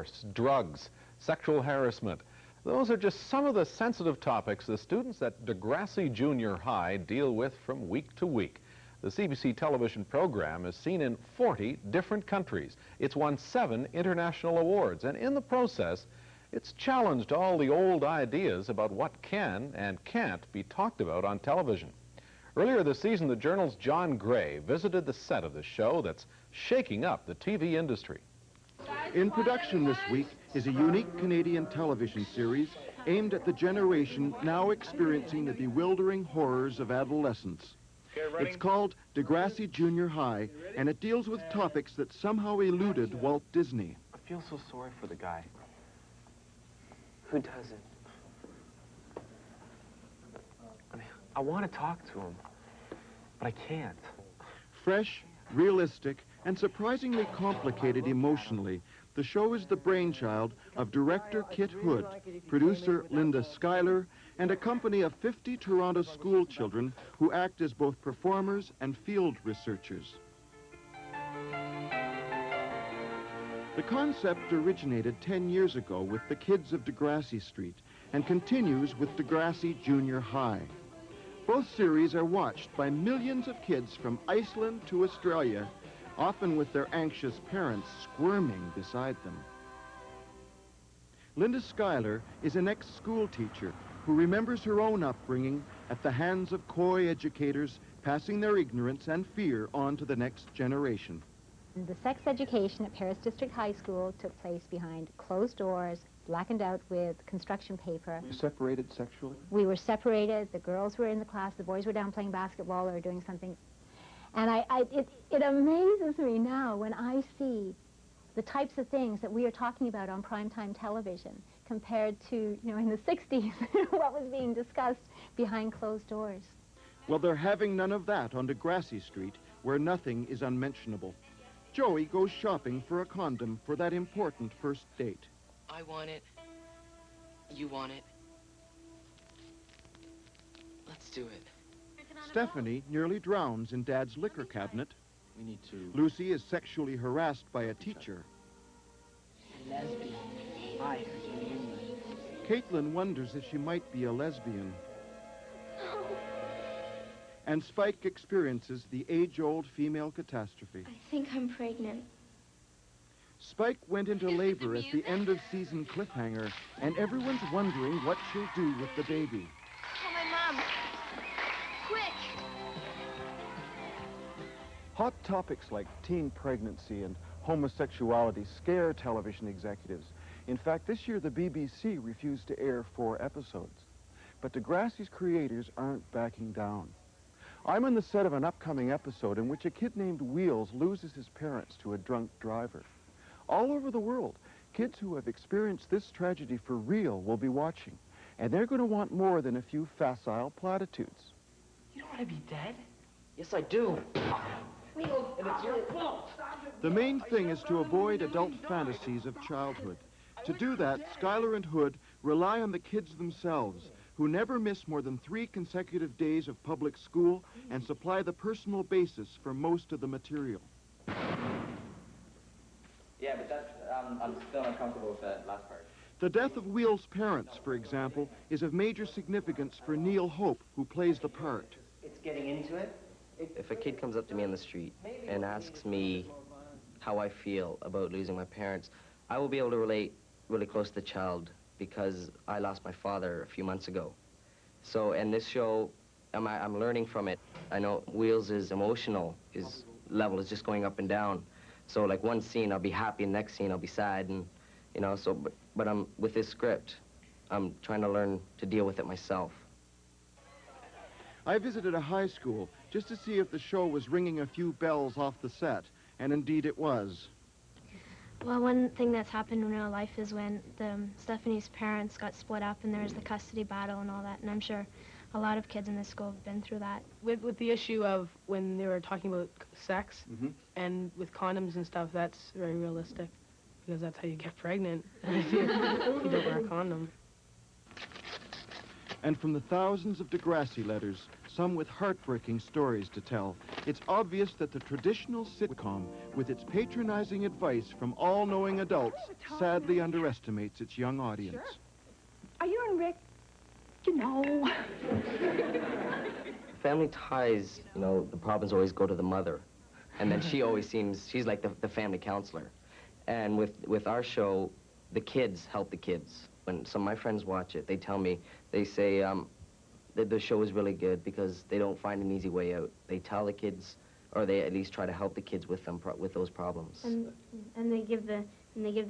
divorce, drugs, sexual harassment. Those are just some of the sensitive topics the students at Degrassi Junior High deal with from week to week. The CBC television program is seen in 40 different countries. It's won 7 international awards, and in the process, it's challenged all the old ideas about what can and can't be talked about on television. Earlier this season, the Journal's John Gray visited the set of the show that's shaking up the TV industry. In production this week is a unique Canadian television series aimed at the generation now experiencing the bewildering horrors of adolescence. It's called Degrassi Junior High, and it deals with topics that somehow eluded Walt Disney. I feel so sorry for the guy. Who doesn't? I mean, I want to talk to him, but I can't. Fresh, realistic, and surprisingly complicated emotionally, the show is the brainchild of director Kit Hood, producer Linda Schuyler, and a company of 50 Toronto school children who act as both performers and field researchers. The concept originated 10 years ago with the kids of Degrassi Street and continues with Degrassi Junior High. Both series are watched by millions of kids from Iceland to Australia, often with their anxious parents squirming beside them. Linda Schuyler is an ex-school teacher who remembers her own upbringing at the hands of coy educators, passing their ignorance and fear on to the next generation. The sex education at Paris District High School took place behind closed doors, blackened out with construction paper. You separated sexually? We were separated. The girls were in the class. The boys were down playing basketball or doing something. And it amazes me now when I see the types of things that we are talking about on primetime television compared to, in the 60s, what was being discussed behind closed doors. Well, they're having none of that on Degrassi Street, where nothing is unmentionable. Joey goes shopping for a condom for that important first date. I want it. You want it. Let's do it. Stephanie nearly drowns in Dad's liquor cabinet. We need to... Lucy is sexually harassed by a teacher. Lesbian. I heard you. Caitlin wonders if she might be a lesbian. And Spike experiences the age-old female catastrophe. I think I'm pregnant. Spike went into labor at the end-of-season cliffhanger, and everyone's wondering what she'll do with the baby. Call my mom. Quick! Hot topics like teen pregnancy and homosexuality scare television executives. In fact, this year the BBC refused to air 4 episodes. But Degrassi's creators aren't backing down. I'm on the set of an upcoming episode in which a kid named Wheels loses his parents to a drunk driver. All over the world, kids who have experienced this tragedy for real will be watching, and they're going to want more than a few facile platitudes. You don't want to be dead? Yes, I do. And it's your fault. The main thing is to avoid adult fantasies of childhood. To do that, Schuyler and Hood rely on the kids themselves, who never miss more than 3 consecutive days of public school and supply the personal basis for most of the material. Yeah, but that's, I'm still not comfortable with that last part. The death of Wheel's parents, for example, is of major significance for Neil Hope, who plays the part. It's getting into it. If a kid comes up to me on the street and asks me how I feel about losing my parents, I will be able to relate really close to the child because I lost my father a few months ago. So, in this show, I'm learning from it. I know Wheels is emotional. His level is just going up and down. So, like, one scene, I'll be happy, and the next scene, I'll be sad, and, so, but I'm, with this script, I'm trying to learn to deal with it myself. I visited a high school just to see if the show was ringing a few bells off the set, and indeed it was. Well, one thing that's happened in real life is when Stephanie's parents got split up and there was the custody battle and all that, and I'm sure a lot of kids in this school have been through that. With the issue of when they were talking about sex and with condoms and stuff, that's very realistic because that's how you get pregnant if you don't wear a condom. And from the thousands of Degrassi letters, some with heartbreaking stories to tell, it's obvious that the traditional sitcom, with its patronizing advice from all-knowing adults, sadly underestimates its young audience. Sure. Are you and Rick, you know? Family ties, you know, the problems always go to the mother. And then she always seems, she's like the family counselor. And with our show, the kids help the kids. When some of my friends watch it, they tell me, they say that the show is really good because they don't find an easy way out. They tell the kids, or they at least try to help the kids with with those problems. And they give the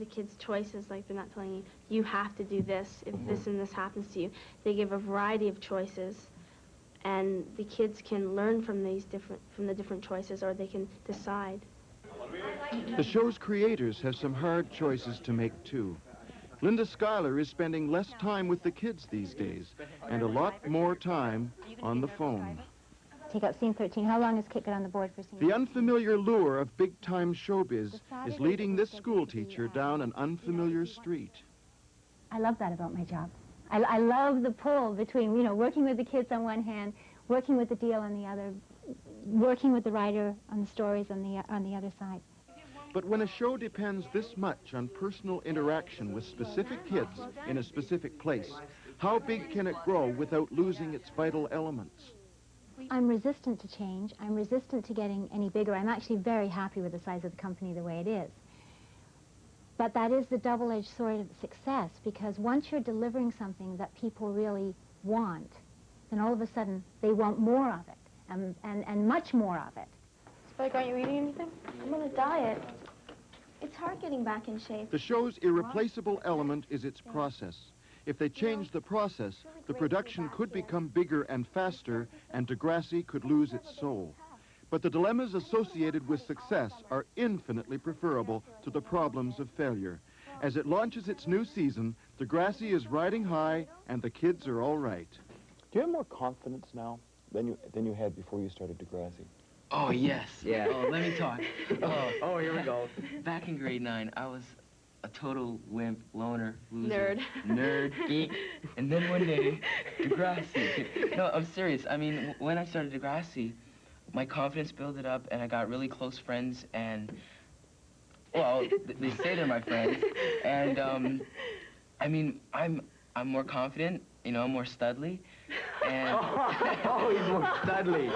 kids choices, like they're not telling you, you have to do this if this and this happens to you. They give a variety of choices, and the kids can learn from the different choices, or they can decide. The show's creators have some hard choices to make, too. Linda Schuyler is spending less time with the kids these days, and a lot more time on the phone. Take out scene 13. How long has Kit got on the board for scene 13? The unfamiliar lure of big-time showbiz is leading this school teacher down an unfamiliar street. I love that about my job. I love the pull between, you know, working with the kids on one hand, working with the deal on the other, working with the writer on the stories on the other side. But when a show depends this much on personal interaction with specific kids in a specific place, how big can it grow without losing its vital elements? I'm resistant to change. I'm resistant to getting any bigger. I'm actually very happy with the size of the company the way it is. But that is the double-edged sword of success, because once you're delivering something that people really want, then all of a sudden they want more of it, and much more of it. Spike, aren't you eating anything? I'm on a diet. It's hard getting back in shape. The show's irreplaceable element is its process. If they change the process, the production could become bigger and faster, and Degrassi could lose its soul. But the dilemmas associated with success are infinitely preferable to the problems of failure. As it launches its new season, Degrassi is riding high, and the kids are all right. Do you have more confidence now than you had before you started Degrassi? Oh, yes. Yeah. Oh, let me talk. Oh, here we go. Back in grade 9, I was a total wimp, loner, loser. Nerd, geek. And then one day, Degrassi. No, I'm serious. I mean, when I started Degrassi, my confidence built up, and I got really close friends, and, well, they say they're my friends. And, I mean, I'm more confident, you know, I'm more studly. And Oh, he's more studly.